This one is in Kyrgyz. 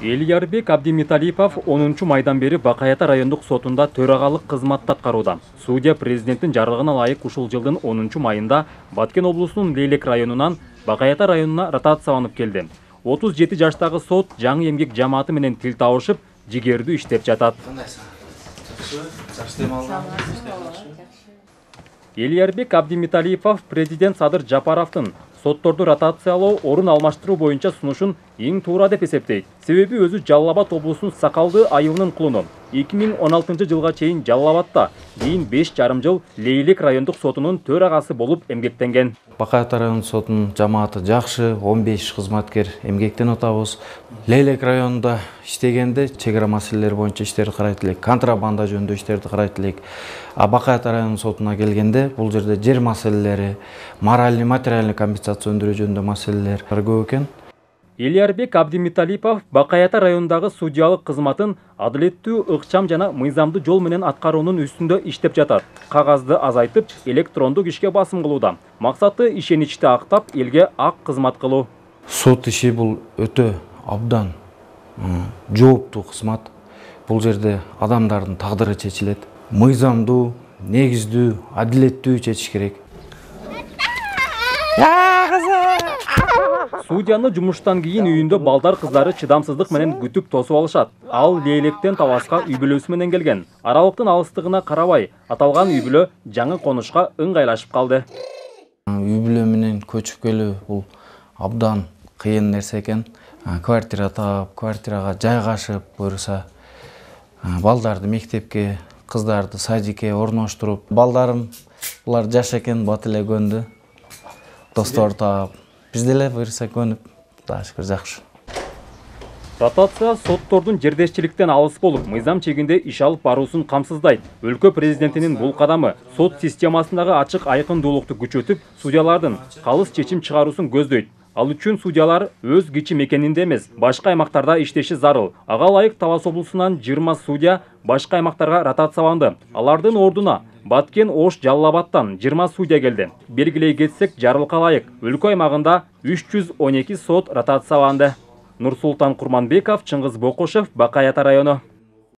Элиярбек Абдимиталипов 10 майдан бери Бакаята райондук сотунда төрагалык кызматты аткарууда. Судья президенттин жарлыгына ылайык ушул жылдын 10 майында Баткен облусунун Лейлек районунан Бакаята районуна ротацияланып келди. 37 жаштагы сот жаңы эмгек жамааты менен тил табышып, жигердүү иштеп жатат. Элиярбек Абдимиталипов президент Садыр Жапаровдун сотторду ротациялоо, орун алмаштыруу боюнча сунушун эң туура деп эсептейт. Себеби өзү Жалал Абад облусунун Сакалды айылынын кулуну. 2016 жылга чейин Жалал Абадта, кийин 5,5 жыл Лейлек райондук сотунун төрагасы болуп эмгектенген. Бакаята райондук сотунун жамааты жакшы, 15 кызматкер эмгектен атабыз. Лейлек районунда иштегенде чек ара маселелери боюнча иштерди карайт элек, контрабанда жөнүндө иштерди карайт элек. Бакаята районунун сотуна келгенде бул жерде жер маселелери, моральный, материальный компенсация өндүрүү жөнүндө маселелер көп экен. Элиярбек Абдимиталипов Бакаята районундагы судьялык кызматын адилеттүү, ыкчам жана мыйзамдуу жол менен аткаруунун үстүндө иштеп жатат. Кагазды азайтып, электрондук ишке басым кылууда. Максаты ишеничти актап, элге ак кызмат кылуу. Сот иши бул өтө абдан жооптуу кызмат. Бул жерде адамдардын тагдыры чечилет. Мыйзамдуу, негиздүү, адилеттүү чечиш керек. Судьяны жумуштан кийин үйүндө балдар кыздары чыдамсыздык менен күтүп тосуп алышат. Ал Лейлектен Табаска үй бүлөсү менен келген. Аралыктын алыстыгына карабай, аталган үй бүлө жаңы конушка ыңгайлашып калды. Үй бүлө менен көчүп келүү бул абдан кыйын нерсе экен. Квартира таап, квартирага жайгашып, буюрса балдарды мектепке, кыздарды садикке орноштуруп, балдарым булар жаш экен, бат эле көндү. Достор таап, биз деле буюрса көнүп, Кудайга шүкүр жакшы. Ротация соттордун жердешчиликтен алыс болуп, мыйзам чегинде иш алып баруусун камсыздайт. Өлкө президентинин бул кадамы сот системасындагы ачык айкындуулукту күчөтүп, судьялардын калыс чечим чыгаруусун көздөйт. Ал үчүн судьялар өз кичи мекенинде эмес, башка аймактарда иштеши зарыл. Ага ылайык Табас облусунан 20 судья башка аймактарга ротацияланды. Алардын ордуна Баткен, Ош, Жалал Абадтан 20 судья келди. Белгилей кетсек, жарылка ылайык өлкө аймагында 312 сот ротацияланды. Нурсултан Курманбеков, Чыңгыз Бокошев, Бакаята району.